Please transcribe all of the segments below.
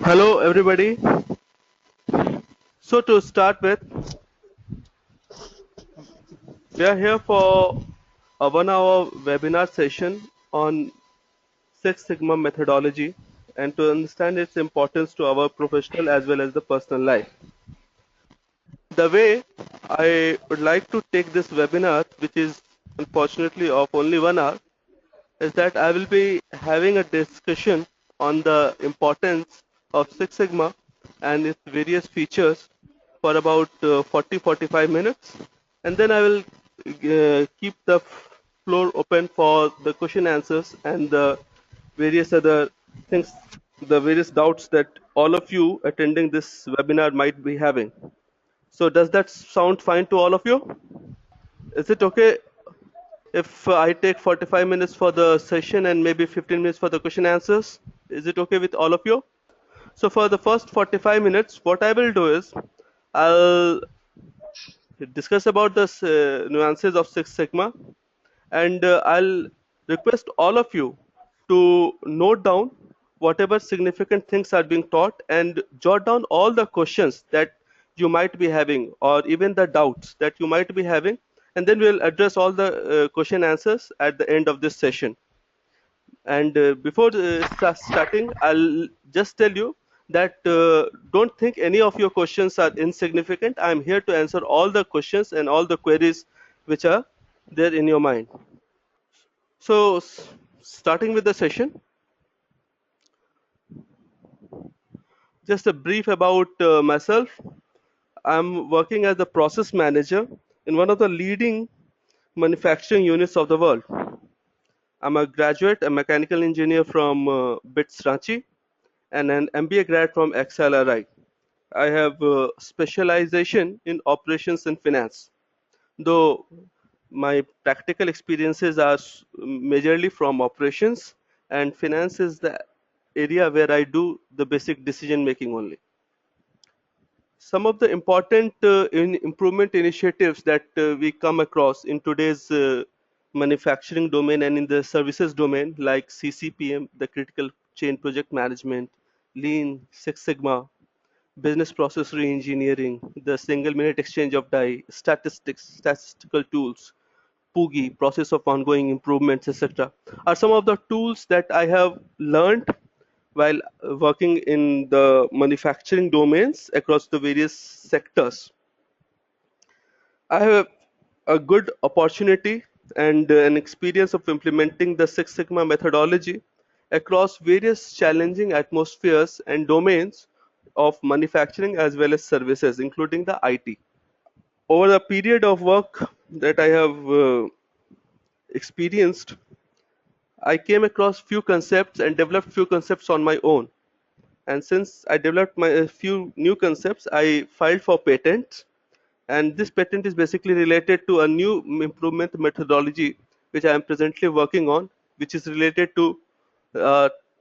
Hello everybody. So to start with, we are here for a 1 hour webinar session on Six Sigma methodology and to understand its importance to our professional as well as the personal life. The way I would like to take this webinar, which is unfortunately of only 1 hour, is that I will be having a discussion on the importance of Six Sigma and its various features for about 40-45 minutes, and then I will keep the floor open for the question answers and the various other things, the various doubts that all of you attending this webinar might be having. So does that sound fine to all of you? Is it okay if I take 45 minutes for the session and maybe 15 minutes for the question answers? Is it okay with all of you? So for the first 45 minutes, what I will do is I'll discuss about the nuances of Six Sigma, and I'll request all of you to note down whatever significant things are being taught and jot down all the questions that you might be having or even the doubts that you might be having, and then we'll address all the question answers at the end of this session. And before starting, I'll just tell you that don't think any of your questions are insignificant. I'm here to answer all the questions and all the queries which are there in your mind. So, starting with the session, just a brief about myself. I'm working as a process manager in one of the leading manufacturing units of the world. I'm a graduate, a mechanical engineer from BITS Ranchi, and an MBA grad from XLRI. I have specialization in operations and finance, though my practical experiences are majorly from operations, and finance is the area where I do the basic decision making only. Some of the important improvement initiatives that we come across in today's manufacturing domain and in the services domain, like CCPM, the critical chain project management, Lean, Six Sigma, business process reengineering, the single minute exchange of die, statistical tools, PUGI, process of ongoing improvements, etc., are some of the tools that I have learned while working in the manufacturing domains across the various sectors. I have a good opportunity and an experience of implementing the Six Sigma methodology across various challenging atmospheres and domains of manufacturing as well as services, including the IT. Over the period of work that I have experienced, I came across few concepts and developed few concepts on my own. And since I developed my a few new concepts, I filed for patents. And this patent is basically related to a new improvement methodology which I am presently working on, which is related to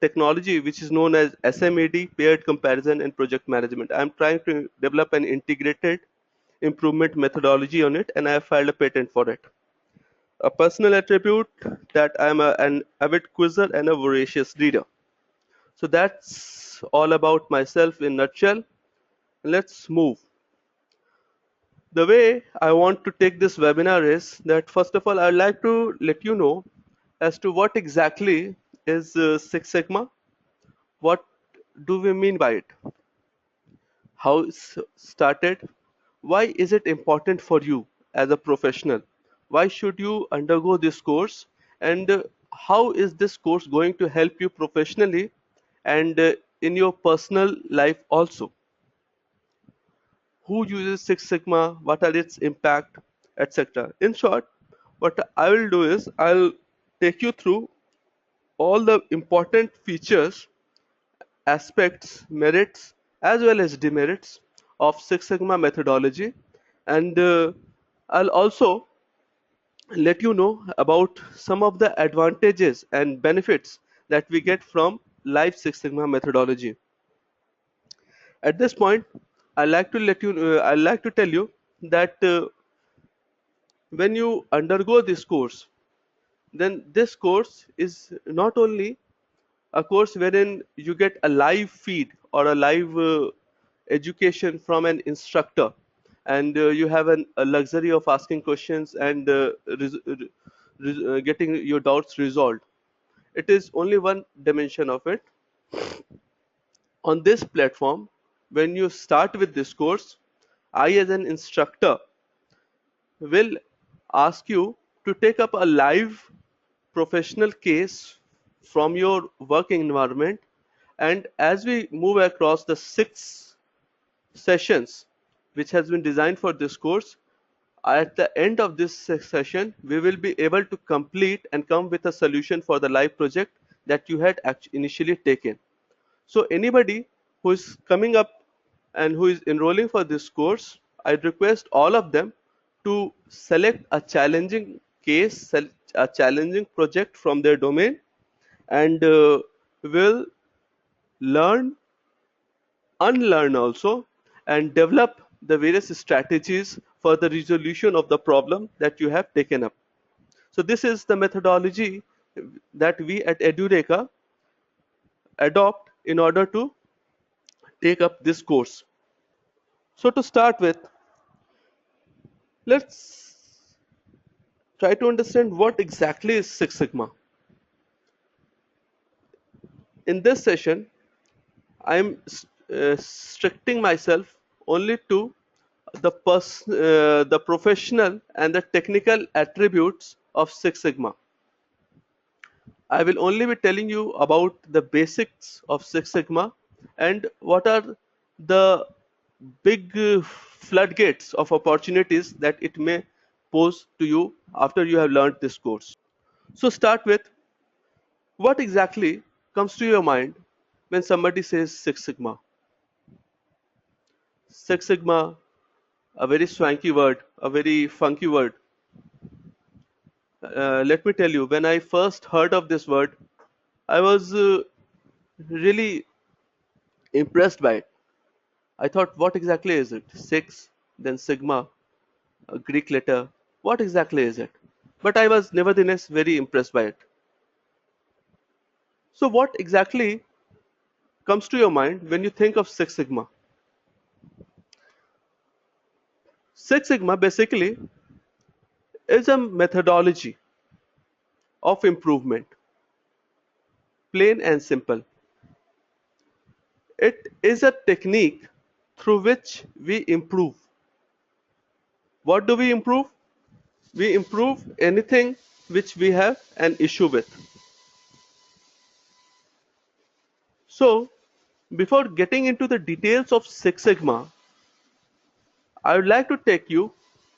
technology which is known as SMAD, paired comparison and project management. I am trying to develop an integrated improvement methodology on it, and I have filed a patent for it. A personal attribute, that I am an avid quizzer and a voracious reader. So that's all about myself in nutshell. Let's move. The way I want to take this webinar is that first of all, I'd like to let you know as to what exactly is Six Sigma. What do we mean by it? How it's started? Why is it important for you as a professional? Why should you undergo this course? And how is this course going to help you professionally and in your personal life also? Who uses Six Sigma, what are its impact, etc. In short, what I will do is I'll take you through all the important features, aspects, merits, as well as demerits of Six Sigma methodology, and I'll also let you know about some of the advantages and benefits that we get from live Six Sigma methodology. At this point, I'd like to tell you that when you undergo this course, then this course is not only a course wherein you get a live feed or a live education from an instructor, and you have a luxury of asking questions and getting your doubts resolved. It is only one dimension of it. On this platform, when you start with this course, I as an instructor will ask you to take up a live professional case from your working environment, and as we move across the 6 sessions which has been designed for this course, at the end of this session we will be able to complete and come with a solution for the live project that you had initially taken. So anybody who is coming up and who is enrolling for this course, I request all of them to select a challenging case, a challenging project from their domain, and will learn, unlearn also, and develop the various strategies for the resolution of the problem that you have taken up. So this is the methodology that we at Edureka adopt in order to take up this course. So to start with, let's try to understand what exactly is Six Sigma. In this session, I am restricting myself only to the professional and the technical attributes of Six Sigma. I will only be telling you about the basics of Six Sigma and what are the big floodgates of opportunities that it may pose to you after you have learned this course. So start with, what exactly comes to your mind when somebody says Six Sigma? Six Sigma, a very swanky word, a very funky word. Let me tell you, when I first heard of this word, I was really impressed by it. I thought, what exactly is it? Six, then Sigma, a Greek letter. What exactly is it? But I was nevertheless very impressed by it. So, what exactly comes to your mind when you think of Six Sigma? Six Sigma basically is a methodology of improvement, plain and simple. It is a technique through which we improve. What do we improve? We improve anything which we have an issue with. So, before getting into the details of Six Sigma, I would like to take you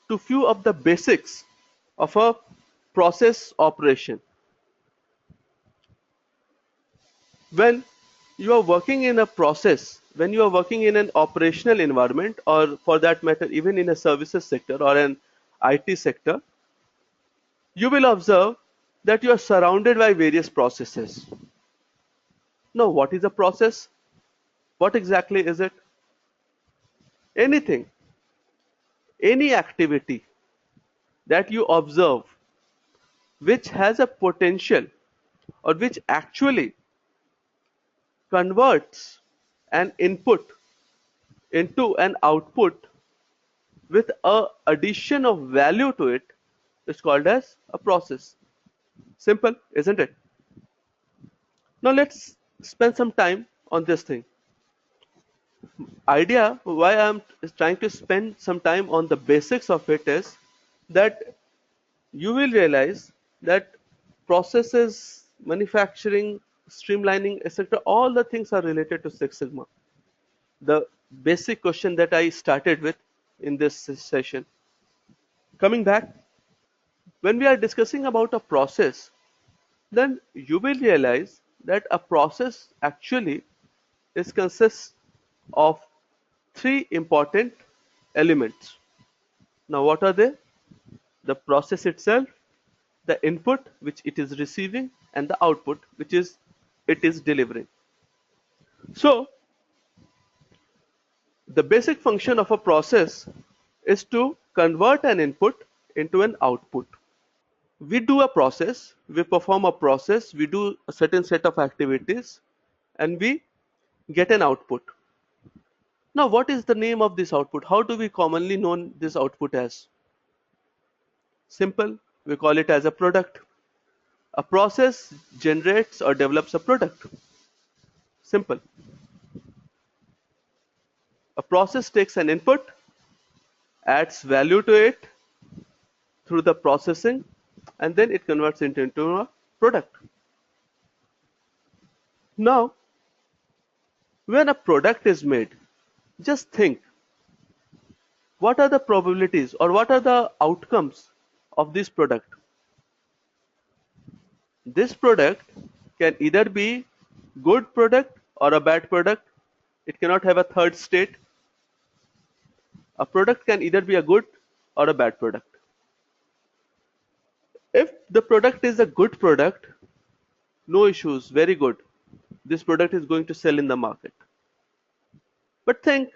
to few of the basics of a process operation. When you are working in a process, when you are working in an operational environment, or for that matter even in a services sector or an IT sector, you will observe that you are surrounded by various processes. Now, what is a process? What exactly is it? Anything, any activity that you observe which has a potential or which actually converts an input into an output with a addition of value to it is called as a process. Simple, isn't it? Now let's spend some time on this thing. Idea why I'm trying to spend some time on the basics of it is that you will realize that processes, manufacturing, streamlining, etc., all the things are related to Six Sigma. The basic question that I started with in this session. Coming back, when we are discussing about a process, then you will realize that a process actually is consists of three important elements. Now, what are they? The process itself, the input which it is receiving, and the output which is it is delivering. So, the basic function of a process is to convert an input into an output. We do a process, we perform a process, we do a certain set of activities, and we get an output. Now, what is the name of this output? How do we commonly know this output as? Simple, we call it as a product. A process generates or develops a product. Simple. A process takes an input, adds value to it through the processing, and then it converts it into a product. Now, when a product is made, just think, what are the probabilities or what are the outcomes of this product? This product can either be good product or a bad product. It cannot have a third state. A product can either be a good or a bad product. If the product is a good product, no issues, very good. This product is going to sell in the market. But think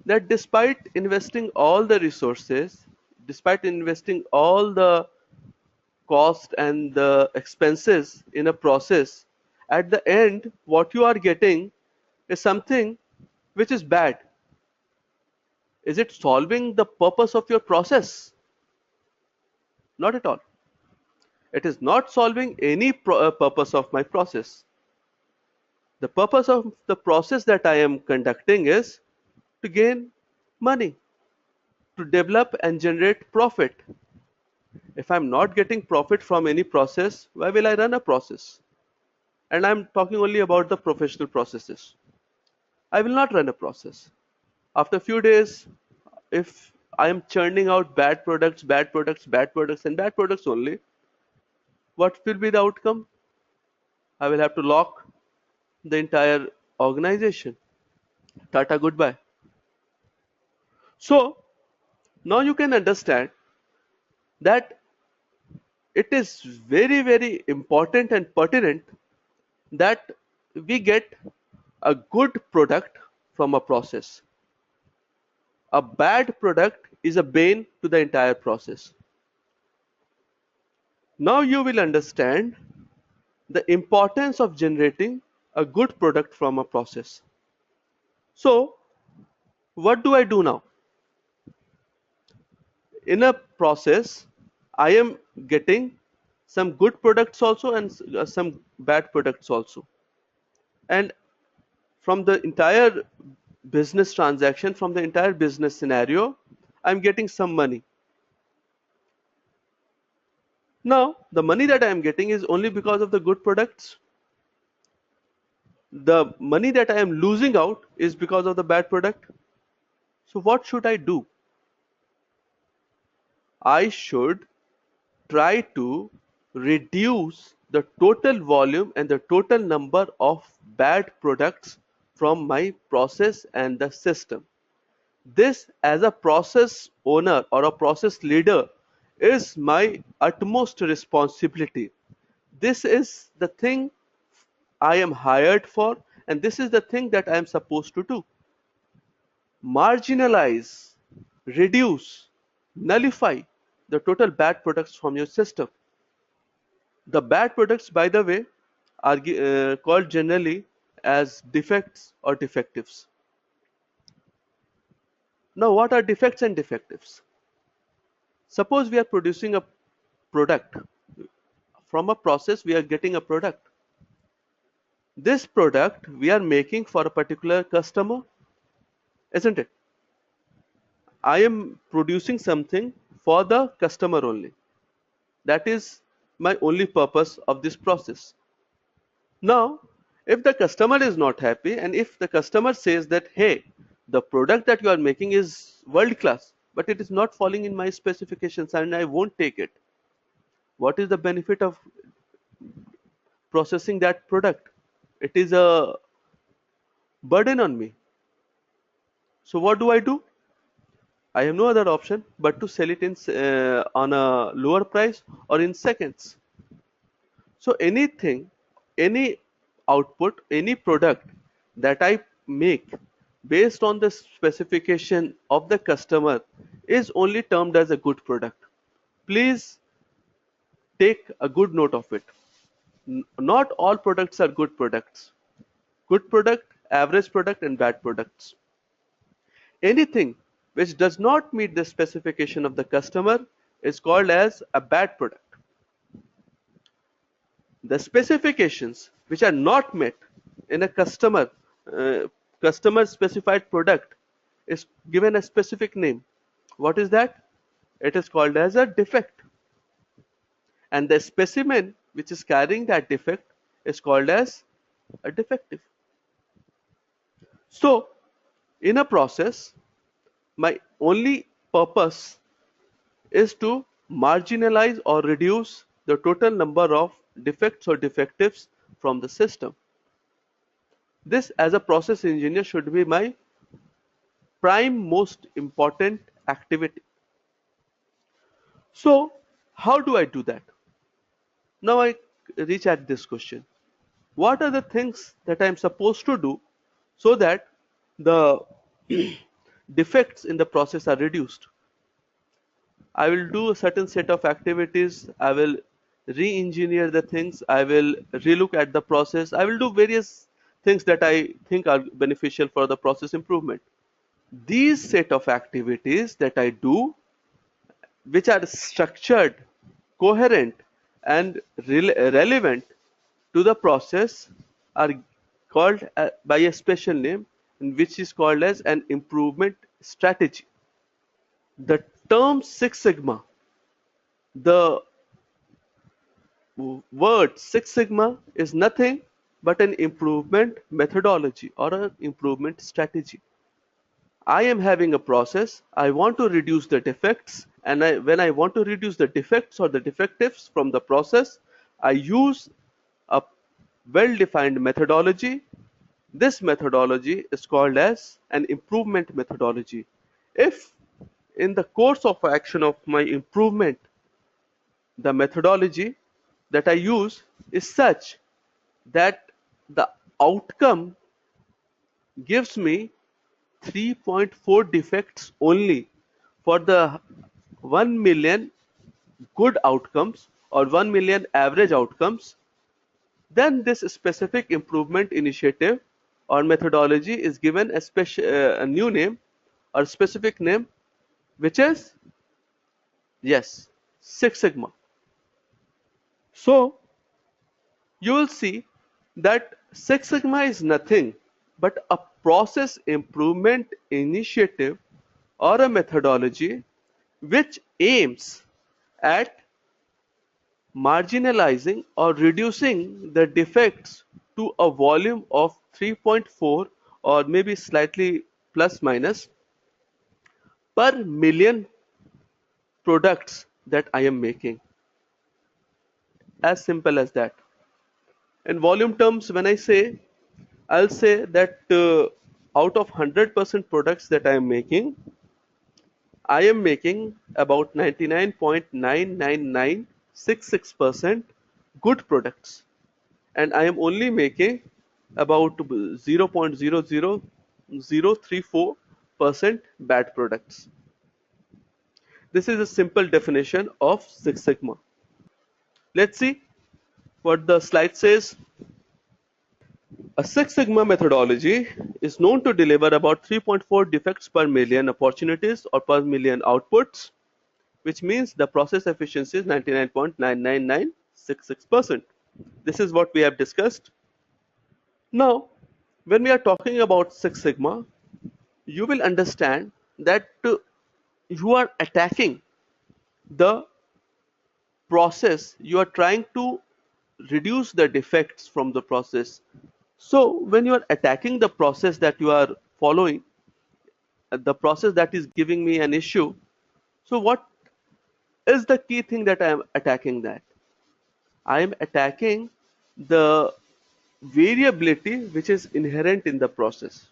that despite investing all the resources, despite investing all the cost and the expenses in a process, at the end, what you are getting is something which is bad. Is it solving the purpose of your process? Not at all. It is not solving any purpose of my process. The purpose of the process that I am conducting is to gain money, to develop and generate profit. If I'm not getting profit from any process, why will I run a process? And I'm talking only about the professional processes. I will not run a process. After a few days, if I am churning out bad products, bad products, bad products, and bad products only, what will be the outcome? I will have to lock the entire organization. Tata, goodbye. So now you can understand that it is very, very important and pertinent that we get a good product from a process. A bad product is a bane to the entire process. Now you will understand the importance of generating a good product from a process. So, what do I do now? In a process, I am getting some good products also and some bad products also. And from the entire business transaction, from the entire business scenario, I'm getting some money. Now, the money that I am getting is only because of the good products. The money that I am losing out is because of the bad product. So what should I do? I should try to reduce the total volume and the total number of bad products from my process and the system. This, as a process owner or a process leader, is my utmost responsibility. This is the thing I am hired for, and this is the thing that I am supposed to do. Marginalize, reduce, nullify the total bad products from your system. The bad products, by the way, are called generally as defects or defectives. Now, what are defects and defectives? Suppose we are producing a product. From a process, we are getting a product. This product we are making for a particular customer, isn't it? I am producing something for the customer only. That is my only purpose of this process. Now, if the customer is not happy and if the customer says that, hey, the product that you are making is world class, but it is not falling in my specifications and I won't take it. What is the benefit of processing that product? It is a burden on me. So what do I do? I have no other option but to sell it in on a lower price or in seconds. So anything, any output, any product that I make based on the specification of the customer is only termed as a good product. Please take a good note of it. Not all products are good products. Good product average product and bad products. Anything which does not meet the specification of the customer is called as a bad product. The specifications which are not met in a uh, customer specified product is given a specific name. What is that? It is called as a defect, and the specimen which is carrying that defect is called as a defective. So in a process, my only purpose is to marginalize or reduce the total number of defects or defectives from the system. This, as a process engineer, should be my prime most important activity. So how do I do that? Now I reach at this question. What are the things that I am supposed to do so that the defects in the process are reduced? I will do a certain set of activities. I will re-engineer the things. I will relook at the process. I will do various things that I think are beneficial for the process improvement. These set of activities that I do, which are structured, coherent, and relevant to the process, are called by a special name, which is called as an improvement strategy. The term Six Sigma, the word Six Sigma is nothing but an improvement methodology or an improvement strategy. I am having a process, I want to reduce the defects, and when I want to reduce the defects or the defectives from the process, I use a well-defined methodology. This methodology is called as an improvement methodology. If in the course of action of my improvement, the methodology that I use is such that the outcome gives me 3.4 defects only for the 1 million good outcomes or 1 million average outcomes, then this specific improvement initiative or methodology is given a new name or specific name, which is, yes, Six Sigma. So you will see that Six Sigma is nothing but a process improvement initiative or a methodology which aims at marginalizing or reducing the defects to a volume of 3.4 or maybe slightly plus minus per million products that I am making. As simple as that. In volume terms, when I say, I'll say that out of 100% products that I am making, I am making about 99.99966% good products, and I am only making about 0.00034% bad products. This is a simple definition of Six Sigma. Let's see what the slide says. A Six Sigma methodology is known to deliver about 3.4 defects per million opportunities or per million outputs, which means the process efficiency is 99.99966%. This is what we have discussed. Now, when we are talking about Six Sigma, you will understand that you are attacking the process, you are trying to reduce the defects from the process. So when you are attacking the process that you are following, the process that is giving me an issue, so what is the key thing that I am attacking? That I am attacking the variability which is inherent in the process.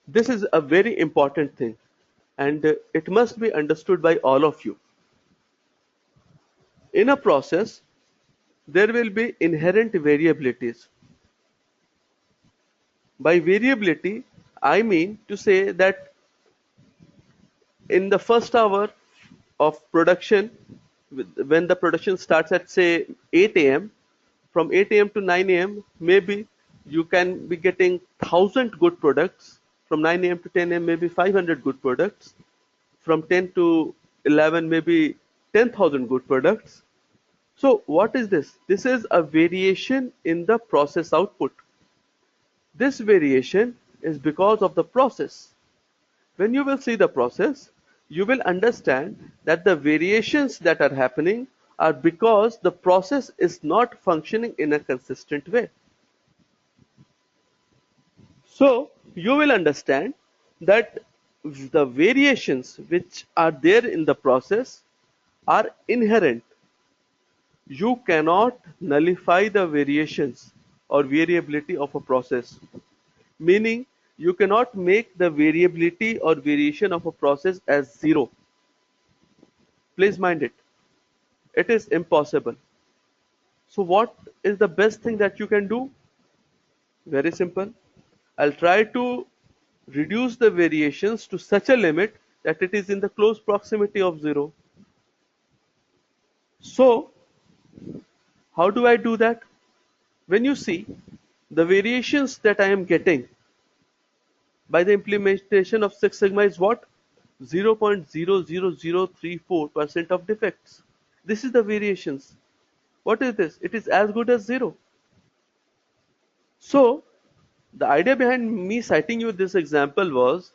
This is a very important thing, and it must be understood by all of you. In a process, there will be inherent variabilities. By variability, I mean to say that in the first hour of production, when the production starts at say 8 a.m., from 8 a.m. to 9 a.m., maybe you can be getting 1,000 good products. From 9 a.m. to 10 a.m. maybe 500 good products. From 10 to 11 maybe 10,000 good products. So what is this? This is a variation in the process output. This variation is because of the process. When you will see the process, you will understand that the variations that are happening are because the process is not functioning in a consistent way. So you will understand that the variations which are there in the process are inherent. You cannot nullify the variations or variability of a process, meaning you cannot make the variability or variation of a process as zero. Please mind it. It is impossible. So what is the best thing that you can do? Very simple. I'll try to reduce the variations to such a limit that it is in the close proximity of zero. So how do I do that? When you see the variations that I am getting by the implementation of Six Sigma is what? 0.00034% of defects. This is the variations. What is this? It is as good as zero. So the idea behind me citing you this example was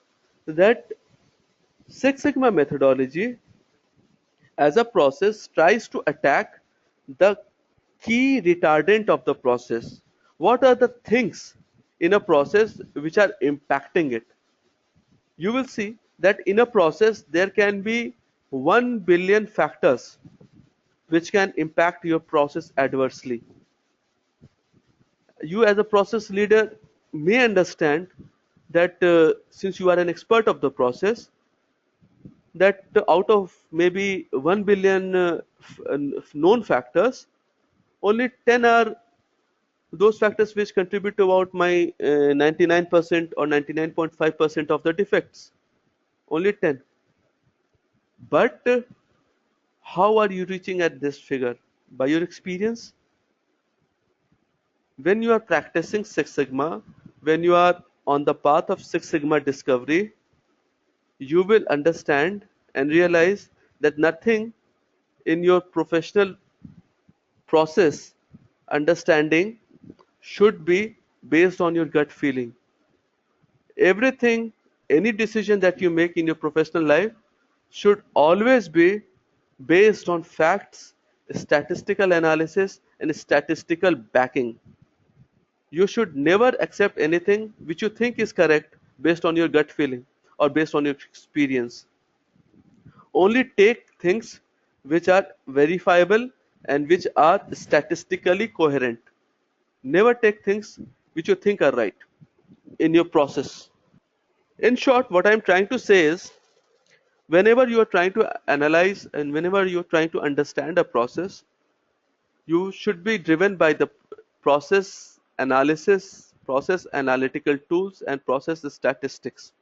that Six Sigma methodology as a process tries to attack the key retardant of the process. What are the things in a process which are impacting it? You will see that in a process there can be 1 billion factors which can impact your process adversely. You as a process leader may understand that since you are an expert of the process, that out of maybe 1 billion known factors, only 10 are those factors which contribute to about my 99% or 99.5% of the defects. Only 10. But how are you reaching at this figure? By your experience? When you are practicing Six Sigma, when you are on the path of Six Sigma discovery, you will understand and realize that nothing in your professional process understanding should be based on your gut feeling. Everything, any decision that you make in your professional life should always be based on facts, statistical analysis, and statistical backing. You should never accept anything which you think is correct based on your gut feeling or based on your experience. Only take things which are verifiable and which are statistically coherent. Never take things which you think are right in your process. In short, what I'm trying to say is whenever you are trying to analyze and whenever you're trying to understand a process, you should be driven by the process analysis, process analytical tools, and process statistics.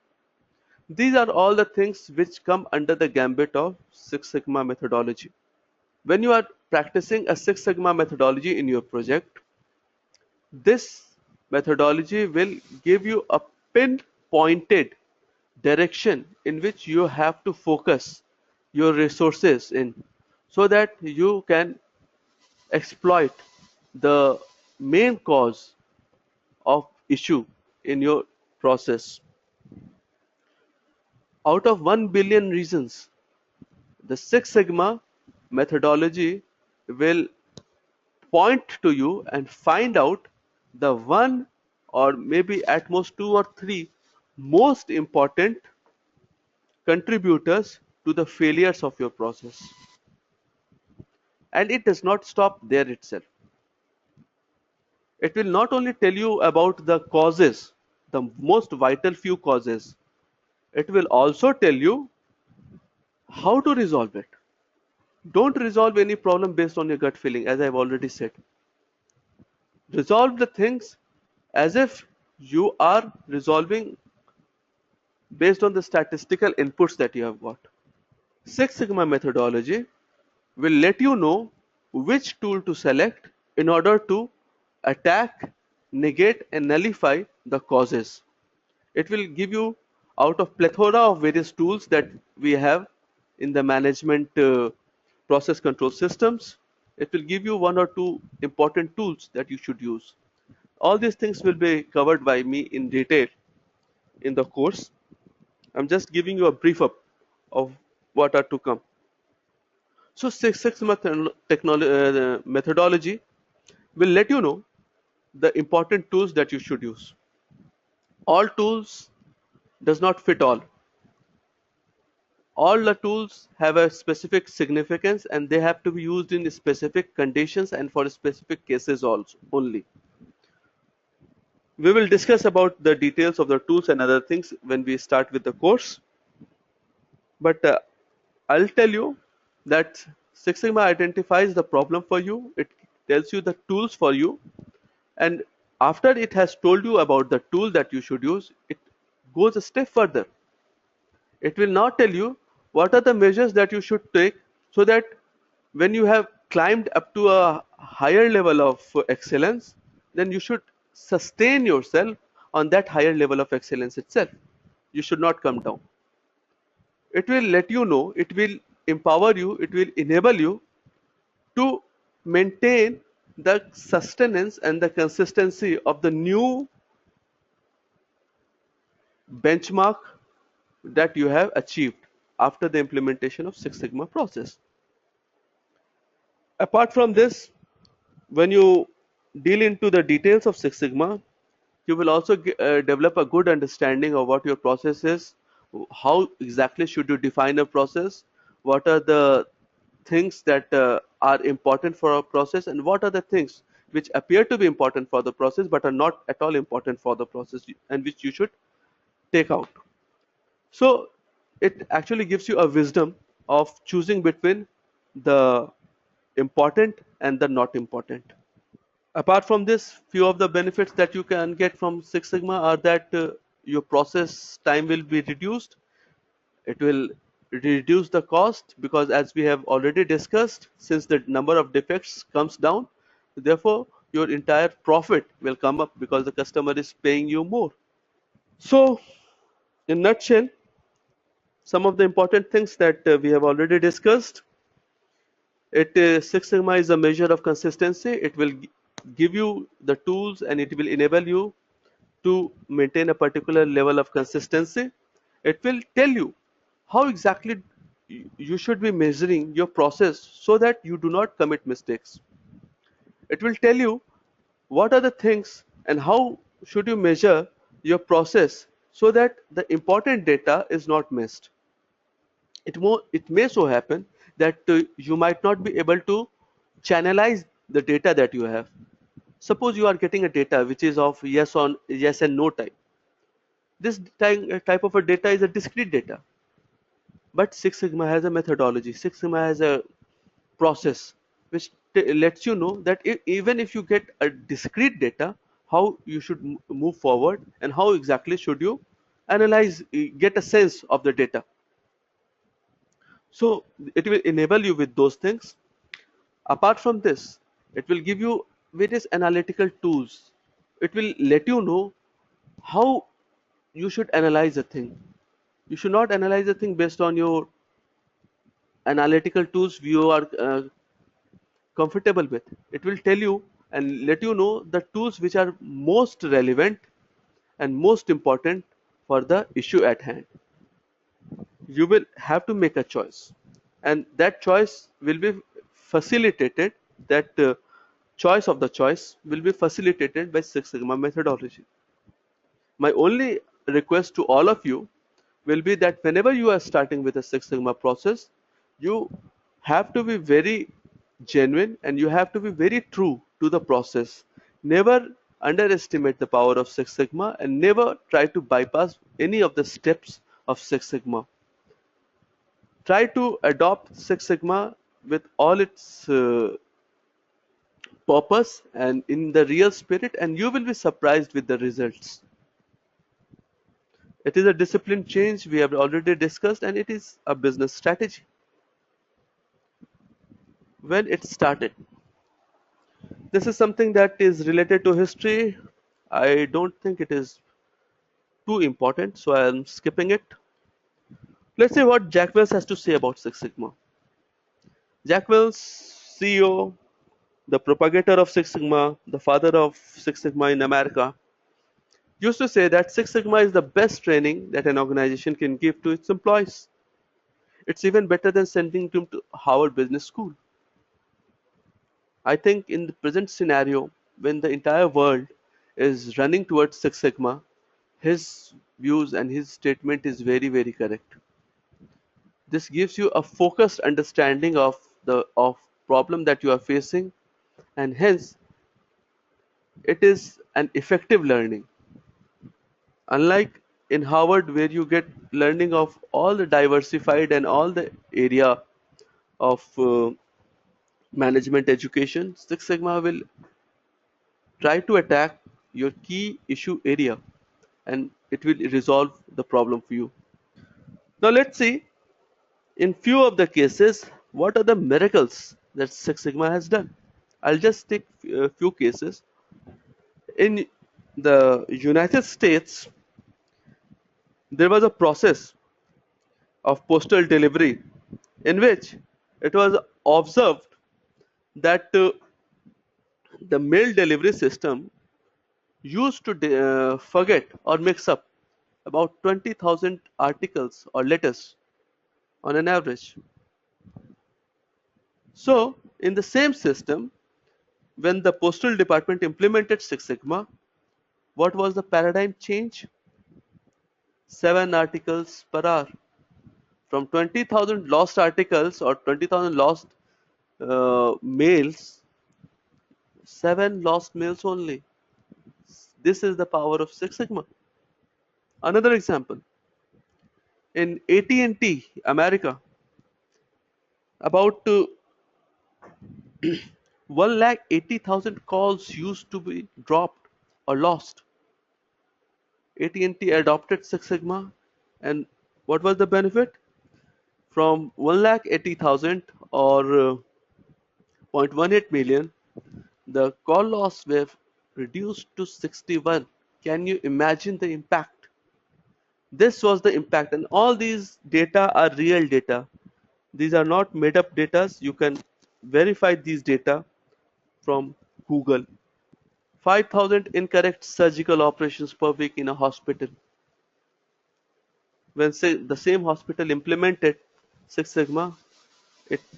These are all the things which come under the gambit of Six Sigma methodology. When you are practicing a Six Sigma methodology in your project, this methodology will give you a pinpointed direction in which you have to focus your resources in so that you can exploit the main cause of issue in your process. Out of 1 billion reasons, the Six Sigma methodology will point to you and find out the one or maybe at most two or three most important contributors to the failures of your process. And it does not stop there itself. It will not only tell you about the causes, the most vital few causes, it will also tell you how to resolve it. Don't resolve any problem based on your gut feeling, as I've already said. Resolve the things as if you are resolving based on the statistical inputs that you have got. Six Sigma methodology will let you know which tool to select in order to attack negate and nullify the causes. It will give you out of plethora of various tools that we have in the management process control systems. It will give you one or two important tools that you should use. All these things will be covered by me in detail in the course. I'm just giving you a brief up of what are to come. So Six Sigma methodology will let you know the important tools that you should use. All tools does not fit all. All the tools have a specific significance and they have to be used in specific conditions and for specific cases also only. We will discuss about the details of the tools and other things when we start with the course. But I'll tell you that Six Sigma identifies the problem for you. It tells you the tools for you. And after it has told you about the tool that you should use, it goes a step further. It will now tell you what are the measures that you should take so that when you have climbed up to a higher level of excellence, then you should sustain yourself on that higher level of excellence itself. You should not come down. It will let you know, it will empower you, it will enable you to maintain the sustenance and the consistency of the new benchmark that you have achieved after the implementation of Six Sigma process. Apart from this, when you deal into the details of Six Sigma, you will also develop a good understanding of what your process is, how exactly should you define a process, what are the things that are important for a process, and what are the things which appear to be important for the process but are not at all important for the process and which you should take out. So it actually gives you a wisdom of choosing between the important and the not important. Apart from this, few of the benefits that you can get from Six Sigma are that your process time will be reduced. It will reduce the cost because as we have already discussed, since the number of defects comes down, therefore your entire profit will come up because the customer is paying you more. So in nutshell, some of the important things that we have already discussed. Six Sigma is a measure of consistency. It will give you the tools and it will enable you to maintain a particular level of consistency. It will tell you how exactly you should be measuring your process so that you do not commit mistakes. It will tell you what are the things and how should you measure your process so that the important data is not missed. It may so happen that you might not be able to channelize the data that you have. Suppose you are getting a data which is of yes and no type. This type of a data is a discrete data. But Six Sigma has a methodology. Six Sigma has a process which lets you know that even if you get a discrete data, how you should move forward and how exactly should you analyze, get a sense of the data. So it will enable you with those things. Apart from this, it will give you various analytical tools. It will let you know how you should analyze a thing. You should not analyze a thing based on your analytical tools you are comfortable with. It will tell you and let you know the tools which are most relevant and most important for the issue at hand. You will have to make a choice, and that choice will be facilitated. That choice of the choice will be facilitated by Six Sigma methodology. My only request to all of you will be that whenever you are starting with a Six Sigma process, you have to be very genuine and you have to be very true to the process. Never underestimate the power of Six Sigma and never try to bypass any of the steps of Six Sigma. Try to adopt Six Sigma with all its purpose and in the real spirit, and you will be surprised with the results. It is a discipline change we have already discussed, and it is a business strategy. When it started, this is something that is related to history. I don't think it is too important, so I'm skipping it. Let's see what Jack Welch has to say about Six Sigma. Jack Welch, CEO, the propagator of Six Sigma, the father of Six Sigma in America, used to say that Six Sigma is the best training that an organization can give to its employees. It's even better than sending them to Harvard Business School. I think in the present scenario, when the entire world is running towards Six Sigma, his views and his statement is very, very correct. This gives you a focused understanding of the problem that you are facing, and hence it is an effective learning. Unlike in Harvard, where you get learning of all the diversified and all the area of management education, Six Sigma will try to attack your key issue area and it will resolve the problem for you. Now let's see in few of the cases what are the miracles that Six Sigma has done. I'll just take a few cases. In the United States, there was a process of postal delivery in which it was observed that the mail delivery system used to forget or mix up about 20,000 articles or letters on an average. So, in the same system, when the postal department implemented Six Sigma, what was the paradigm change? 7 articles per hour. From 20,000 lost articles or 20,000 lost mails, 7 lost mails only. This is the power of Six Sigma. Another example, in AT&T America, about 180,000 calls used to be dropped or lost. AT&T adopted Six Sigma, and what was the benefit? From 180,000 or 0.18 million, the call loss were reduced to 61. Can you imagine the impact? This was the impact, and all these data are real data. These are not made up data. You can verify these data from Google. 5,000 incorrect surgical operations per week in a hospital. When say the same hospital implemented Six Sigma,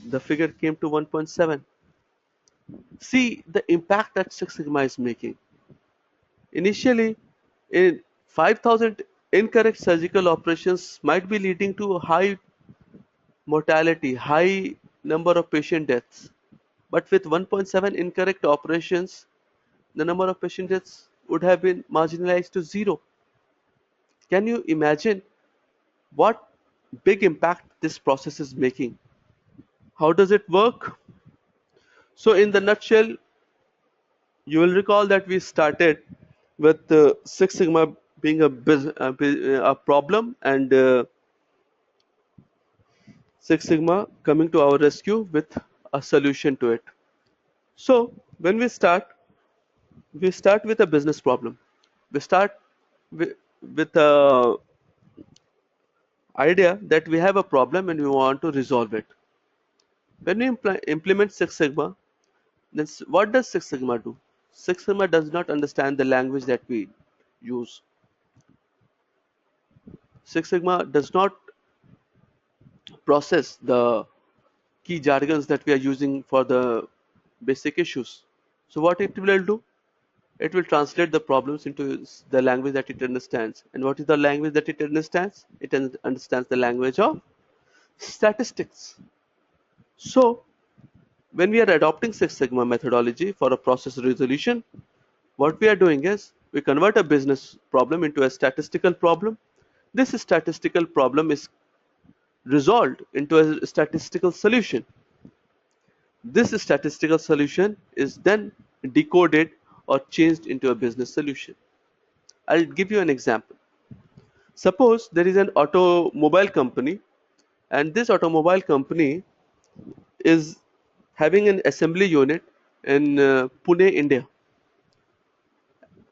the figure came to 1.7. See the impact that Six Sigma is making. Initially, in 5,000 incorrect surgical operations might be leading to a high mortality, high number of patient deaths. But with 1.7 incorrect operations, the number of patient deaths would have been marginalized to zero. Can you imagine what big impact this process is making? How does it work? So, in the nutshell, you will recall that we started with Six Sigma being a problem and Six Sigma coming to our rescue with a solution to it. So, when we start with a business problem. We start with, with a idea that we have a problem and we want to resolve it. When we implement Six Sigma, then what does Six Sigma do? Six Sigma does not understand the language that we use. Six Sigma does not process the key jargons that we are using for the basic issues. So what it will do? It will translate the problems into the language that it understands. And what is the language that it understands? It understands the language of statistics. So when we are adopting Six Sigma methodology for a process resolution, what we are doing is we convert a business problem into a statistical problem. This statistical problem is resolved into a statistical solution. This statistical solution is then decoded or changed into a business solution. I'll give you an example. Suppose there is an automobile company, and this automobile company is having an assembly unit in Pune, India.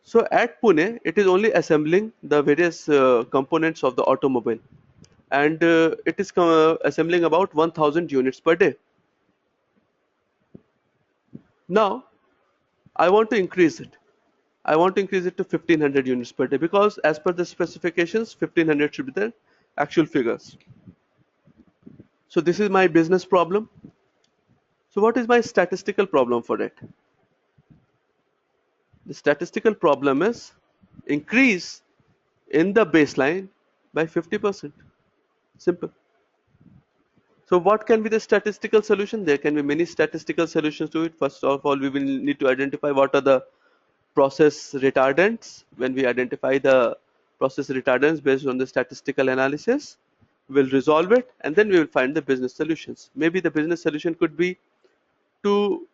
So at Pune, it is only assembling the various components of the automobile, and it is assembling about 1000 units per day. Now, I want to increase it. I want to increase it to 1500 units per day because as per the specifications, 1500 should be the actual figures. So this is my business problem. So what is my statistical problem for it? The statistical problem is increase in the baseline by 50%. Simple. So what can be the statistical solution? There can be many statistical solutions to it. First of all, we will need to identify what are the process retardants. When we identify the process retardants based on the statistical analysis, we'll resolve it and then we will find the business solutions. Maybe the business solution could be to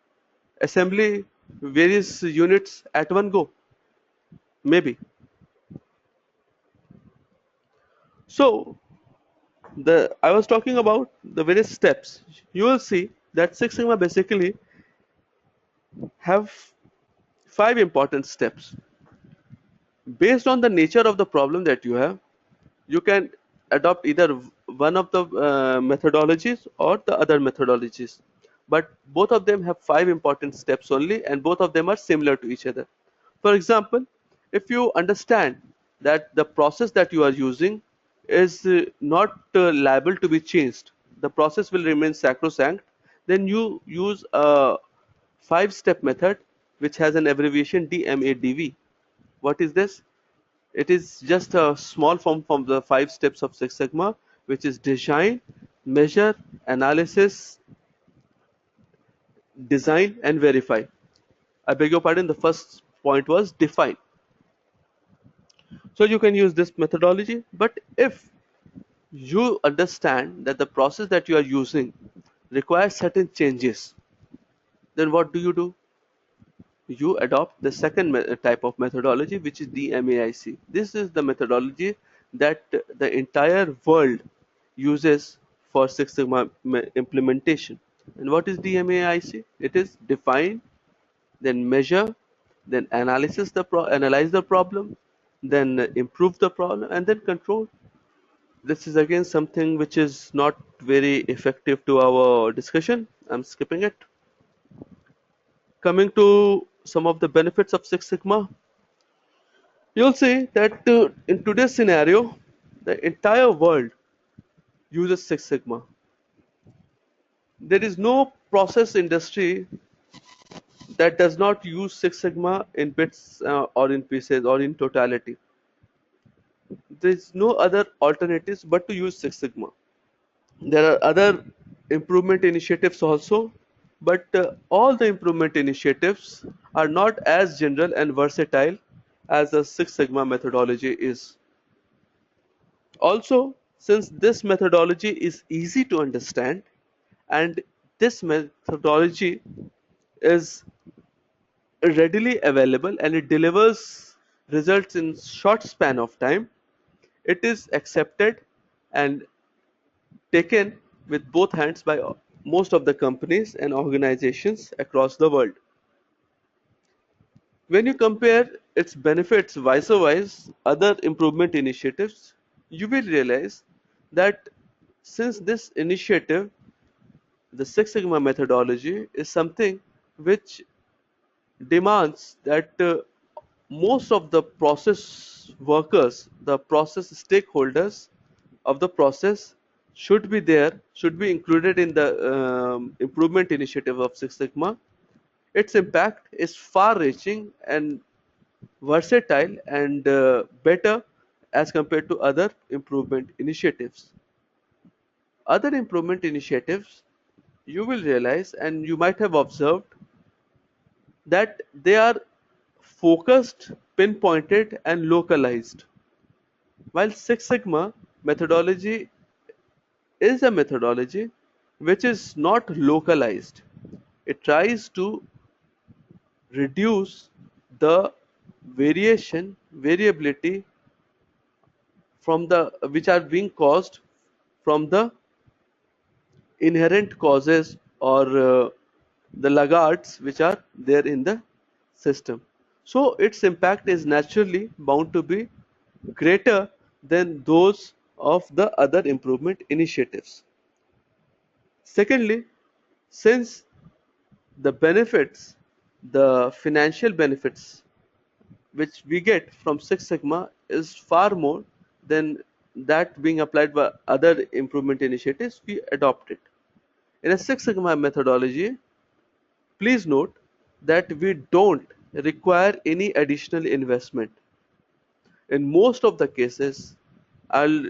assembly various units at one go. Maybe. So the I was talking about the various steps. You will see that Six Sigma basically have five important steps. Based on the nature of the problem that you have, you can adopt either one of the methodologies or the other methodologies. But both of them have five important steps only, and both of them are similar to each other. For example, if you understand that the process that you are using is not liable to be changed, the process will remain sacrosanct, then you use a five-step method which has an abbreviation DMADV. What is this? It is just a small form from the five steps of Six Sigma, which is design, measure, analysis, design, and verify. I beg your pardon, the first point was define. So you can use this methodology, but if you understand that the process that you are using requires certain changes, then what do? You adopt the second type of methodology, which is DMAIC. This is the methodology that the entire world uses for Six Sigma implementation. And what is DMAIC? It is define, then measure, then analyze the problem, then improve the problem, and then control. This is again something which is not very effective to our discussion. I'm skipping it. Coming to some of the benefits of Six Sigma, you'll see that in today's scenario, the entire world uses Six Sigma. There is no process industry that does not use Six Sigma in bits or in pieces or in totality. There is no other alternatives but to use Six Sigma. There are other improvement initiatives also, but all the improvement initiatives are not as general and versatile as the Six Sigma methodology is. Also, since this methodology is easy to understand and this methodology is readily available and it delivers results in short span of time, it is accepted and taken with both hands by most of the companies and organizations across the world. When you compare its benefits vis-a-vis other improvement initiatives, you will realize that since this initiative, the Six Sigma methodology, is something which demands that most of the process workers, the process stakeholders of the process should be there, should be included in the improvement initiative of Six Sigma. Its impact is far-reaching and versatile and better as compared to other improvement initiatives. Other improvement initiatives, you will realize and you might have observed that they are focused, pinpointed, and localized. While Six Sigma methodology is a methodology which is not localized. It tries to reduce the variability from the which are being caused from the inherent causes or the laggards which are there in the system. So its impact is naturally bound to be greater than those of the other improvement initiatives. Secondly, since the benefits, the financial benefits which we get from Six Sigma is far more than that being applied by other improvement initiatives, we adopt it. In a Six Sigma methodology, please note that we don't require any additional investment. In most of the cases, I'll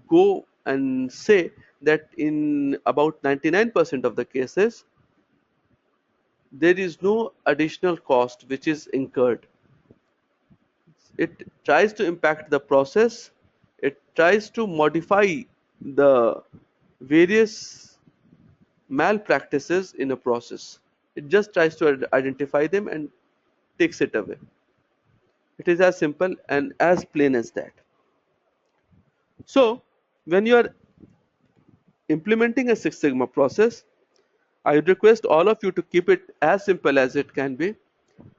go and say that in about 99% of the cases, there is no additional cost which is incurred. It tries to impact the process, it tries to modify the various malpractices in a process. It just tries to identify them and takes it away. It is as simple and as plain as that. So, when you are implementing a Six Sigma process, I would request all of you to keep it as simple as it can be,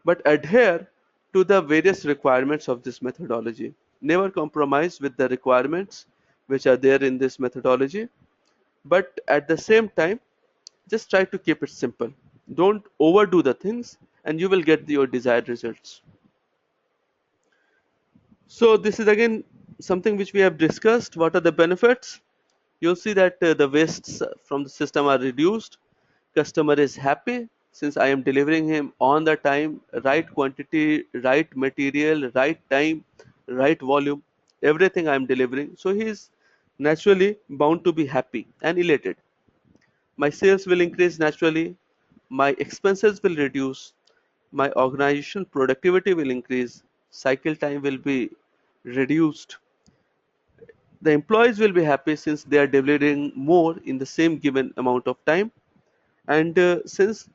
but adhere to the various requirements of this methodology. Never compromise with the requirements which are there in this methodology, but at the same time, just try to keep it simple. Don't overdo the things, and you will get your desired results. So this is again something which we have discussed. What are the benefits? You'll see that the wastes from the system are reduced. Customer is happy since I am delivering him on the time, right quantity, right material, right time, right volume, everything I am delivering. So he is naturally bound to be happy and elated. My sales will increase naturally. My expenses will reduce. My organization productivity will increase. Cycle time will be reduced. The employees will be happy since they are delivering more in the same given amount of time. And since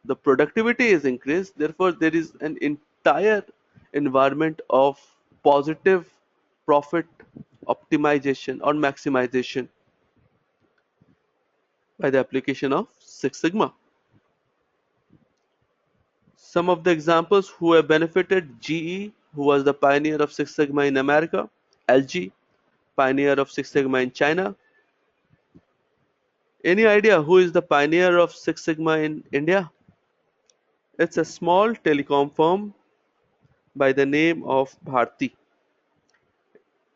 the productivity is increased, therefore there is an entire environment of positive profit optimization or maximization by the application of Six Sigma. Some of the examples who have benefited: GE, who was the pioneer of Six Sigma in America; LG, pioneer of Six Sigma in China. Any idea who is the pioneer of Six Sigma in India? It's a small telecom firm by the name of Bharti.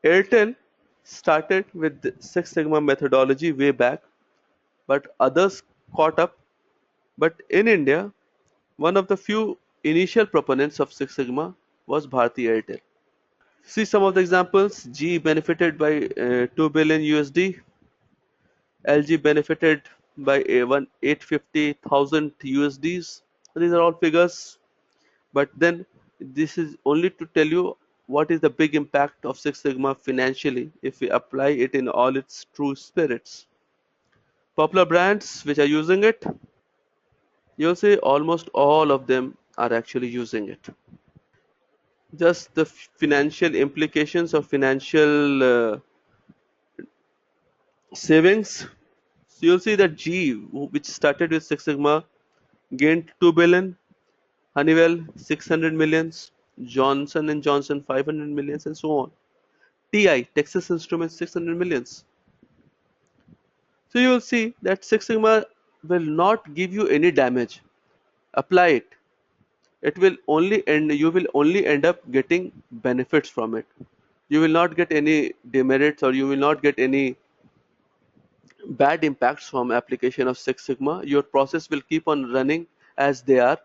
Airtel started with the Six Sigma methodology way back, but others caught up. But in India, one of the few initial proponents of Six Sigma was Bharti Airtel. See some of the examples. G benefited by 2 billion USD. LG benefited by a 850,000 USDs. These are all figures, but then this is only to tell you what is the big impact of Six Sigma financially if we apply it in all its true spirits. Popular brands which are using it, you'll see almost all of them are actually using it. Just the financial implications of financial savings. So you'll see that G, which started with Six Sigma, gained 2 billion, Honeywell 600 millions, Johnson and Johnson 500 millions, and so on. TI, Texas Instruments 600 millions. So you will see that Six Sigma will not give you any damage. Apply it. It will only end, you will only end up getting benefits from it. You will not get any demerits, or you will not get any bad impacts from application of Six Sigma. Your process will keep on running as they are,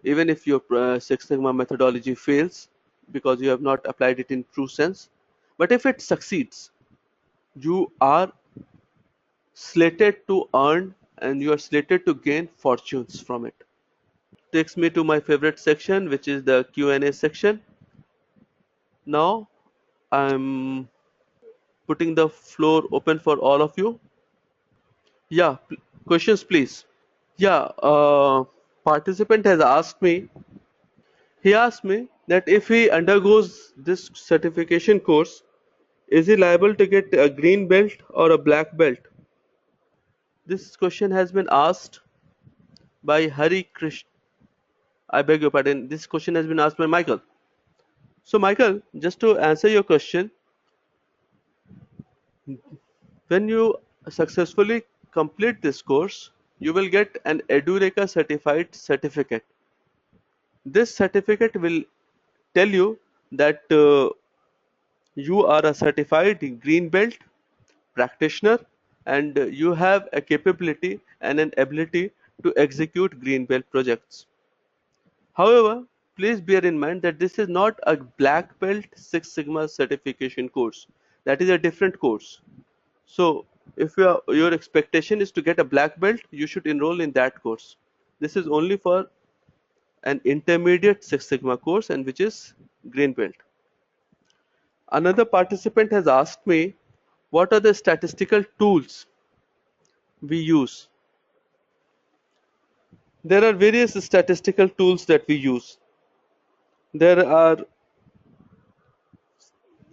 even if your Six Sigma methodology fails because you have not applied it in true sense. But if it succeeds, you are slated to earn and you are slated to gain fortunes from it. Takes me to my favorite section, which is the Q&A section. Now I'm putting the floor open for all of you. Yeah, questions please. Yeah, participant has asked me, he asked me that if he undergoes this certification course, is he liable to get a green belt or a black belt? This question has been asked by Hari Krishna. I beg your pardon. This question has been asked by Michael. So, Michael, just to answer your question, when you successfully complete this course, you will get an Edureka certified certificate. This certificate will tell you that you are a certified green belt practitioner and you have a capability and an ability to execute green belt projects. However, please bear in mind that this is not a black belt Six Sigma certification course. That is a different course. So, if your expectation is to get a black belt, you should enroll in that course. This is only for an intermediate Six Sigma course and which is green belt. Another participant has asked me what are the statistical tools we use. There are various statistical tools that we use. There are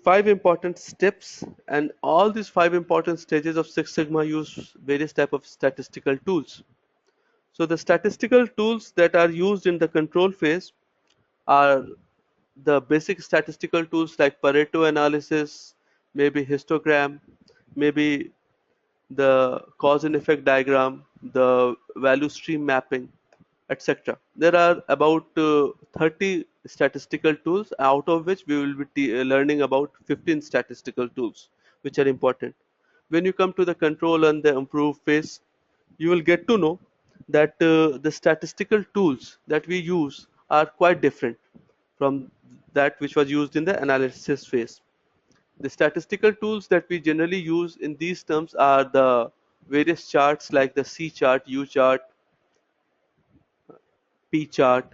five important steps, and all these five important stages of Six Sigma use various type of statistical tools. So the statistical tools that are used in the control phase are the basic statistical tools like Pareto analysis, maybe histogram, maybe the cause and effect diagram, the value stream mapping, etc. There are about 30 statistical tools, out of which we will be learning about 15 statistical tools, which are important. When you come to the control and the improve phase, you will get to know that the statistical tools that we use are quite different from that which was used in the analysis phase. The statistical tools that we generally use in these terms are the various charts like the C chart, U chart, P chart,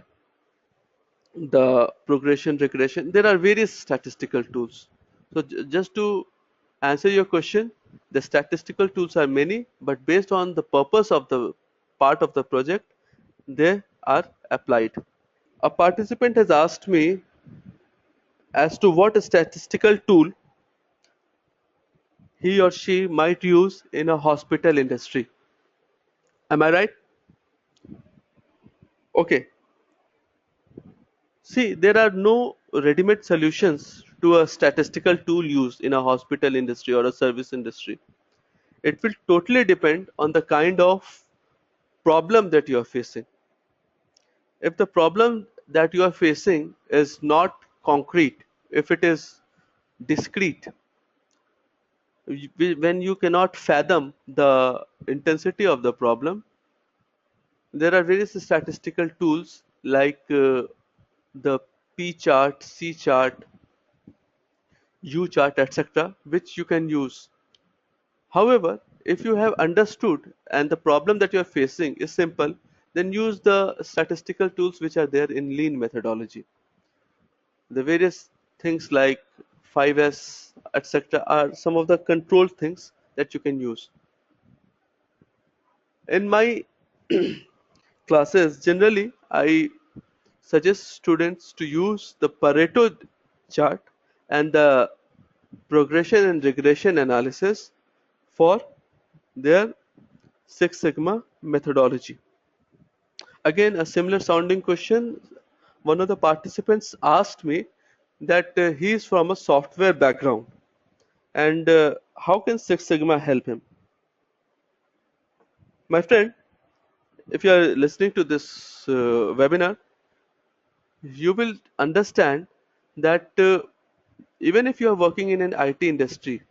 the progression, regression. There are various statistical tools. So just to answer your question, the statistical tools are many, but based on the purpose of the part of the project, they are applied. A participant has asked me as to what statistical tool he or she might use in a hospital industry. Am I right? Okay. See, there are no ready-made solutions to a statistical tool used in a hospital industry or a service industry. It will totally depend on the kind of problem that you are facing. If the problem that you are facing is not concrete, if it is discrete, when you cannot fathom the intensity of the problem, there are various statistical tools like the P chart, C chart, U chart, etc., which you can use. However, if you have understood and the problem that you are facing is simple, then use the statistical tools which are there in lean methodology. The various things like 5S, etc., are some of the control things that you can use. In my classes, generally, I suggest students to use the Pareto chart and the progression and regression analysis for their Six Sigma methodology. Again, a similar sounding question. One of the participants asked me that he is from a software background and how can Six Sigma help him? My friend, if you are listening to this webinar, you will understand that even if you are working in an IT industry,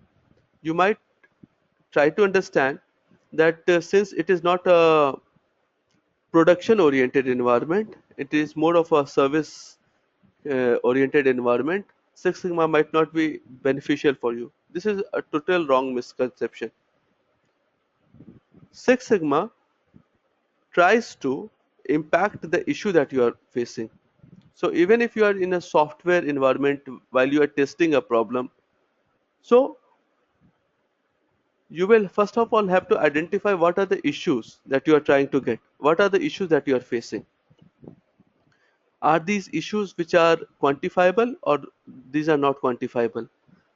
you might try to understand that since it is not a production oriented environment, it is more of a service oriented environment, Six Sigma might not be beneficial for you. This is a total wrong misconception. Six Sigma tries to impact the issue that you are facing. So even if you are in a software environment while you are testing a problem, so you will first of all have to identify what are the issues that you are trying to get. What are the issues that you are facing? Are these issues which are quantifiable or these are not quantifiable?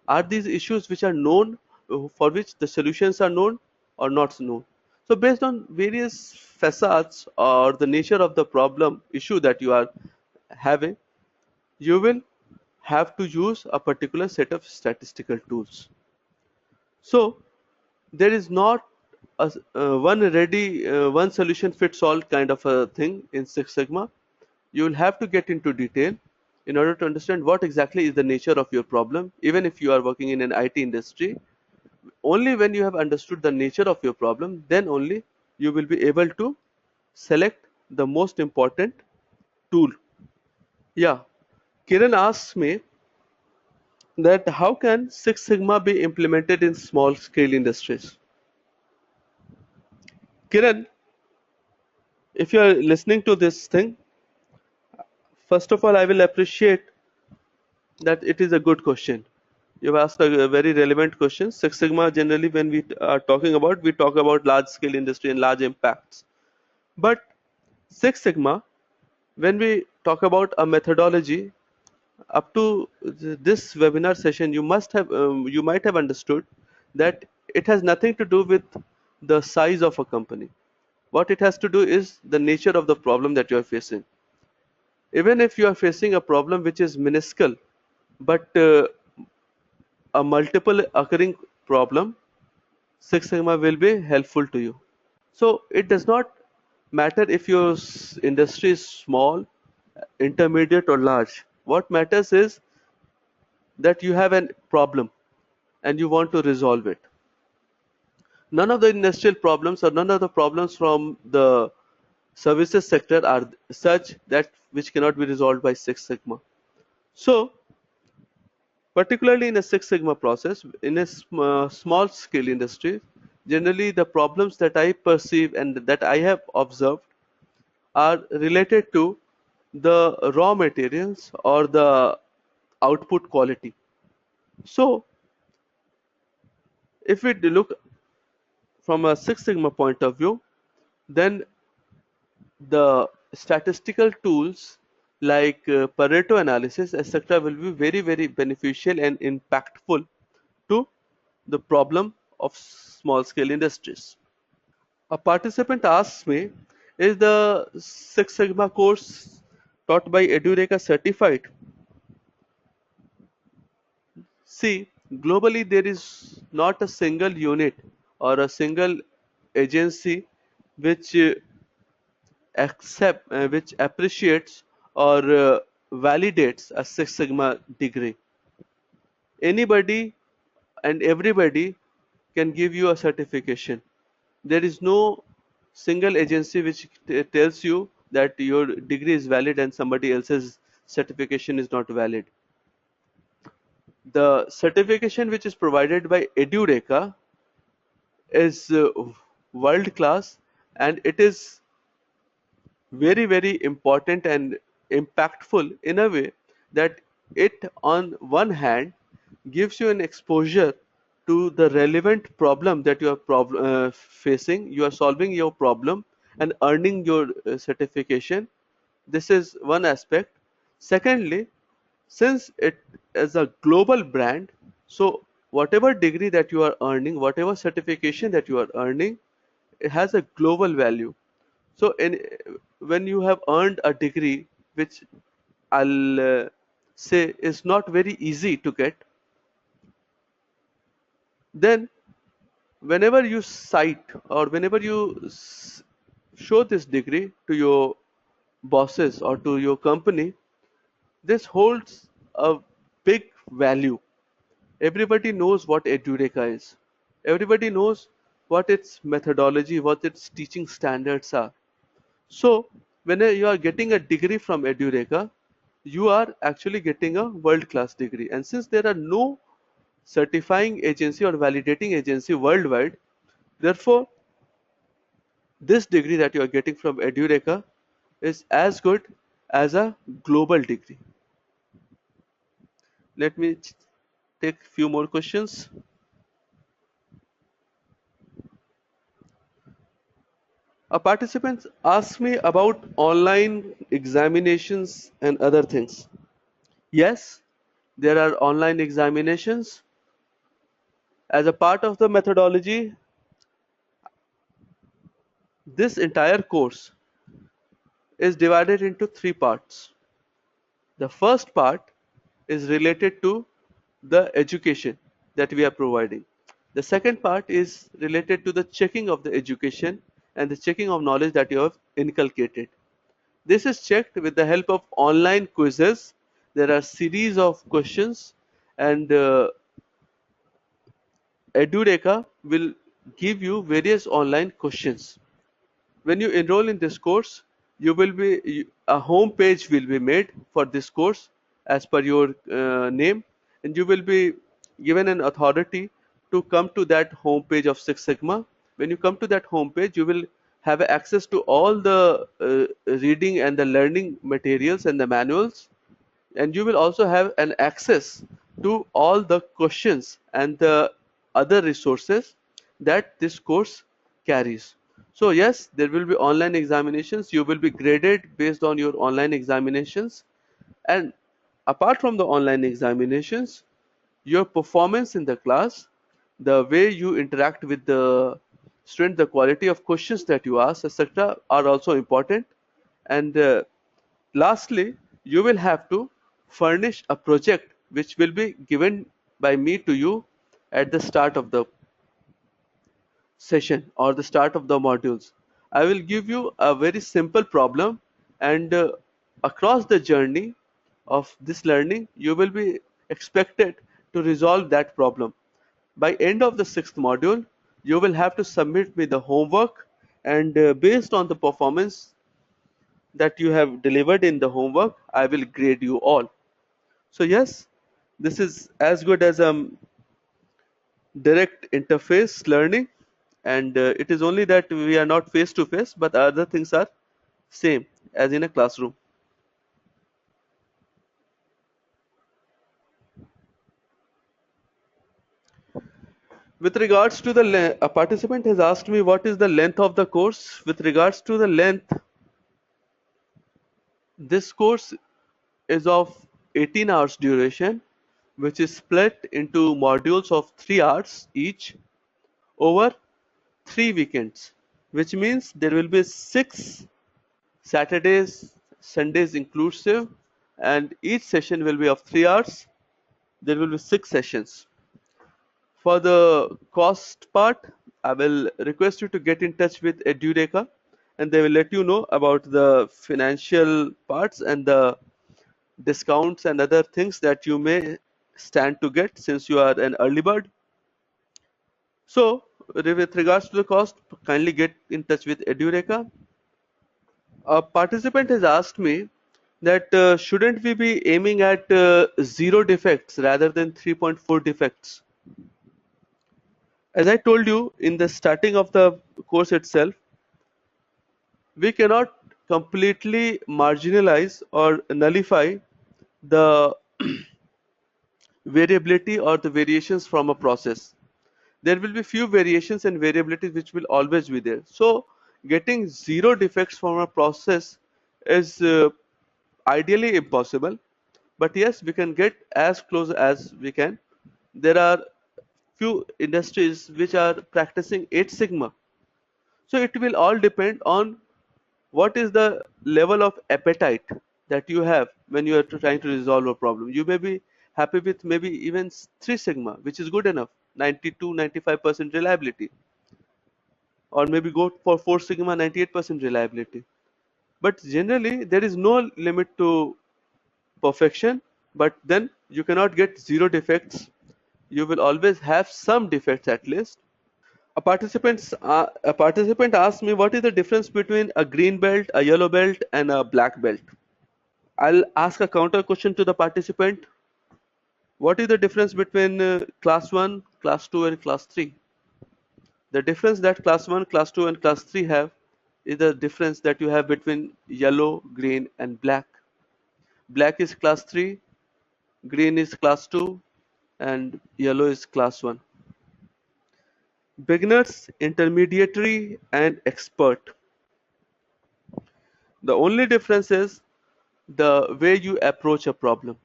Are these issues which are known, for which the solutions are known or not known? So based on various facets or the nature of the problem issue that you are having, you will have to use a particular set of statistical tools. So there is not one solution fits all kind of a thing in Six Sigma. You will have to get into detail in order to understand what exactly is the nature of your problem. Even if you are working in an IT industry, only when you have understood the nature of your problem, then only you will be able to select the most important tool. Yeah, Kiran asks me that how can Six Sigma be implemented in small scale industries? Kiran, if you are listening to this thing, first of all, I will appreciate that it is a good question. You've asked a very relevant question. Six Sigma, generally, when we are talking about, we talk about large scale industry and large impacts. But Six Sigma, when we talk about a methodology, up to this webinar session, you might have understood that it has nothing to do with the size of a company. What it has to do is the nature of the problem that you are facing. Even if you are facing a problem which is minuscule, but a multiple occurring problem, Six Sigma will be helpful to you. So it does not matter if your industry is small, intermediate, or large. What matters is that you have a problem and you want to resolve it. None of the industrial problems or none of the problems from the services sector are such that which cannot be resolved by Six Sigma. So particularly in a Six Sigma process, in a small scale industry, generally the problems that I perceive and that I have observed are related to the raw materials or the output quality. So if we look from a Six Sigma point of view, then the statistical tools like Pareto analysis, etc., will be very, very beneficial and impactful to the problem of small scale industries. A participant asks me, is the Six Sigma course taught by Edureka certified? See, globally there is not a single unit or a single agency which which appreciates or validates a Six Sigma degree. Anybody and everybody can give you a certification. There is no single agency which tells you that your degree is valid and somebody else's certification is not valid. The certification which is provided by Edureka is world class, and it is very, very important and impactful in a way that it on one hand gives you an exposure to the relevant problem that you are facing. You are solving your problem and earning your certification. This is one aspect. Secondly, since it is a global brand, so whatever degree that you are earning, whatever certification that you are earning, it has a global value. So when you have earned a degree, which I'll say is not very easy to get, then whenever you cite or whenever you show this degree to your bosses or to your company, this holds a big value. Everybody knows what Edureka is. Everybody knows what its methodology, what its teaching standards are. So when you are getting a degree from Edureka, you are actually getting a world-class degree. And since there are no certifying agency or validating agency worldwide, therefore this degree that you are getting from Edureka is as good as a global degree. Let me take few more questions. A participant asked me about online examinations and other things. Yes, there are online examinations. As a part of the methodology, This entire course is divided into three parts. The first part is related to the education that we are providing. The second part is related to the checking of the education and the checking of knowledge that you have inculcated. This is checked with the help of online quizzes. There are series of questions, and Edureka will give you various online questions. When you enroll in this course, a home page will be made for this course as per your name, and you will be given an authority to come to that home page of Six Sigma. When you come to that home page, you will have access to all the reading and the learning materials and the manuals, and you will also have an access to all the questions and the other resources that this course carries. So yes, there will be online examinations. You will be graded based on your online examinations, and apart from the online examinations, your performance in the class, the way you interact with the student, the quality of questions that you ask, etc., are also important. And lastly, you will have to furnish a project which will be given by me to you at the start of the session or the start of the modules. I will give you a very simple problem, and across the journey of this learning, you will be expected to resolve that problem. By end of the sixth module, you will have to submit me the homework, and based on the performance that you have delivered in the homework, I will grade you all. So yes, this is as good as direct interface learning, and it is only that we are not face to face, but other things are same as in a classroom. With regards to a participant has asked me what is the length of the course. With regards to the length, this course is of 18 hours duration, which is split into modules of 3 hours each over 3 weekends, which means there will be 6 Saturdays, Sundays inclusive, and each session will be of 3 hours. There will be 6 sessions. For the cost part, I will request you to get in touch with Edureka, and they will let you know about the financial parts and the discounts and other things that you may stand to get since you are an early bird. So, with regards to the cost, kindly get in touch with Edureka. A participant has asked me that shouldn't we be aiming at 0 defects rather than 3.4 defects? As I told you in the starting of the course itself, we cannot completely marginalize or nullify the variability or the variations from a process. There will be few variations and variabilities which will always be there. So getting 0 defects from a process is ideally impossible, but yes, we can get as close as we can. There are few industries which are practicing 8 sigma, so it will all depend on what is the level of appetite that you have when you are trying to resolve a problem. You may be happy with maybe even 3 sigma, which is good enough, 92-95% reliability, or maybe go for 4 sigma, 98% reliability. But generally there is no limit to perfection, but then you cannot get 0 defects. You will always have some defects at least. A participant asked me what is the difference between a green belt, a yellow belt, and a black belt. I'll ask a counter question to the participant. What is the difference between class 1, class 2, and class 3? The difference that class 1, class 2, and class 3 have is the difference that you have between yellow, green, and black. Black is class 3, green is class 2, and yellow is class 1. Beginners, intermediary, and expert. The only difference is the way you approach a problem.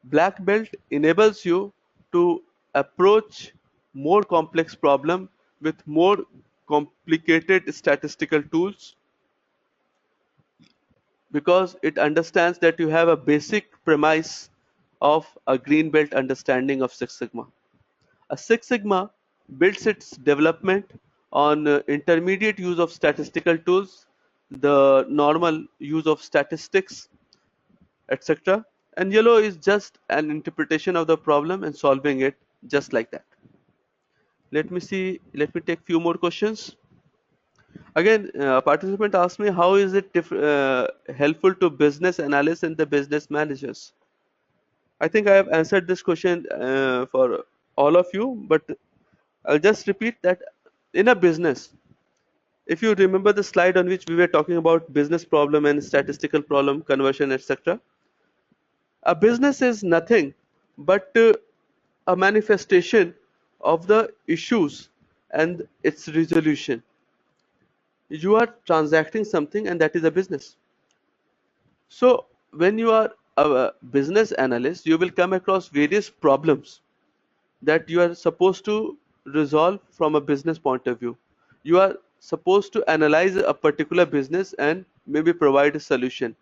Black belt enables you to approach more complex problem with more complicated statistical tools because it understands that you have a basic premise of a green belt understanding of Six Sigma. A Six Sigma builds its development on intermediate use of statistical tools, the normal use of statistics, etc. And yellow is just an interpretation of the problem and solving it just like that. Let me take few more questions. Again, a participant asked me how is it helpful to business analysts and the business managers. I think I have answered this question for all of you, but I'll just repeat that in a business, if you remember the slide on which we were talking about business problem and statistical problem, conversion, etc., a business is nothing but a manifestation of the issues and its resolution. You are transacting something, and that is a business. So, when you are a business analyst, you will come across various problems that you are supposed to resolve from a business point of view. You are supposed to analyze a particular business and maybe provide a solution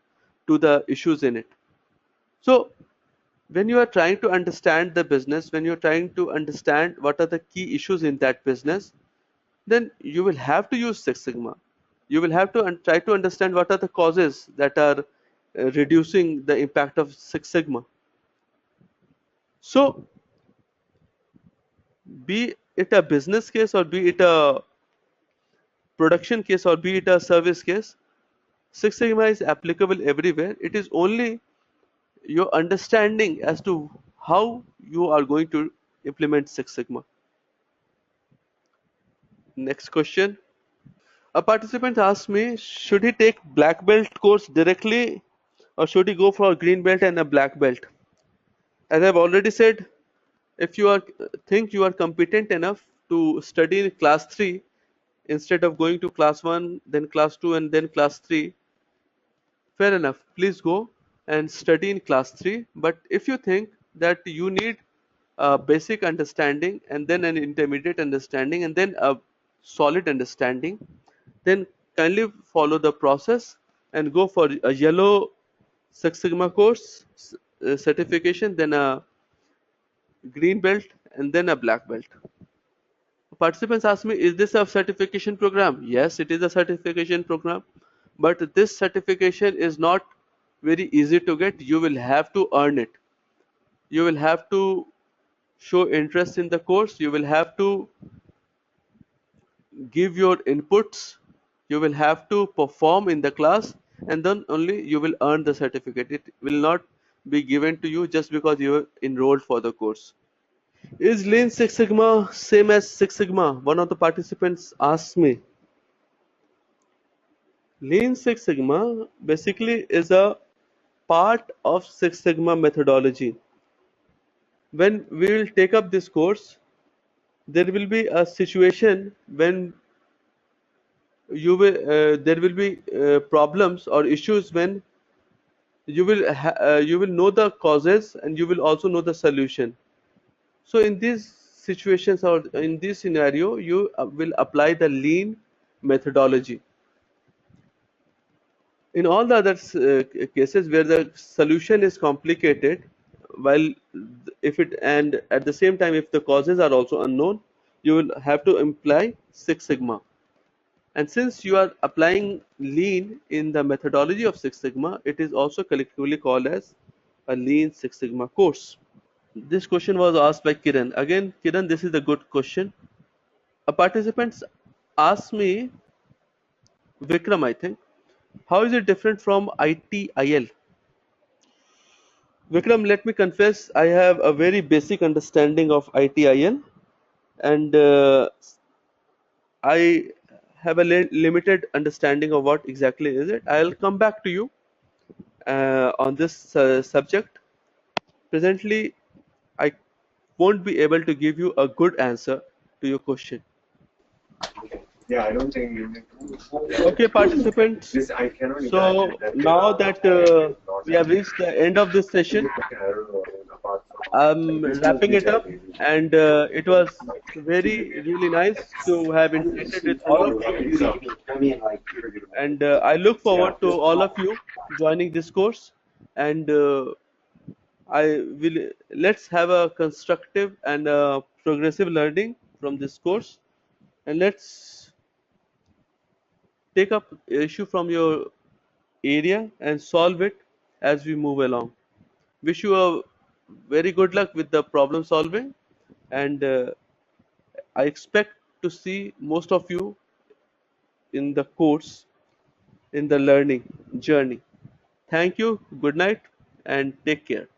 to the issues in it. So, when you are trying to understand the business, when you're trying to understand what are the key issues in that business, then you will have to use Six Sigma. You will have to try to understand what are the causes that are reducing the impact of Six Sigma. So, be it a business case or be it a production case or be it a service case, Six Sigma is applicable everywhere. It is only your understanding as to how you are going to implement Six Sigma. Next question. A participant asked me, should he take black belt course directly or should he go for a green belt and a black belt? As I've already said, if you are think you are competent enough to study in class 3 instead of going to class 1, then class 2 and then class 3, fair enough. Please go and study in class 3. But if you think that you need a basic understanding and then an intermediate understanding and then a solid understanding, then kindly follow the process and go for a yellow Six Sigma course certification, then a green belt, and then a black belt. Participants ask me, is this a certification program? Yes, it is a certification program, but this certification is not very easy to get. You will have to earn it. You will have to show interest in the course. You will have to give your inputs. You will have to perform in the class, and then only you will earn the certificate. It will not be given to you just because you enrolled for the course. Is Lean Six Sigma same as Six Sigma? One of the participants asked me. Lean Six Sigma basically is a part of Six Sigma methodology. When we will take up this course, there will be a situation when there will be problems or issues when you will know the causes and you will also know the solution. So in these situations or in this scenario, you will apply the lean methodology. In all the other cases where the solution is complicated, while if it and at the same time if the causes are also unknown, you will have to apply Six Sigma. And since you are applying lean in the methodology of Six Sigma, it is also collectively called as a Lean Six Sigma course. This question was asked by Kiran. Again, Kiran, this is a good question. A participant asked me, Vikram, I think, how is it different from ITIL? Vikram, let me confess, I have a very basic understanding of ITIL and I have a limited understanding of what exactly is it. I'll come back to you on this subject. Presently, I won't be able to give you a good answer to your question. Okay, participants. So now that we have reached the end of this session, I'm wrapping it up, and it was very really nice to have interacted with all of you, and I look forward to all of you joining this course, and I will let's have a constructive and progressive learning from this course, and let's take up issue from your area and solve it as we move along. Wish you a very good luck with the problem solving, and I expect to see most of you in the course in the learning journey. Thank you, good night, and take care.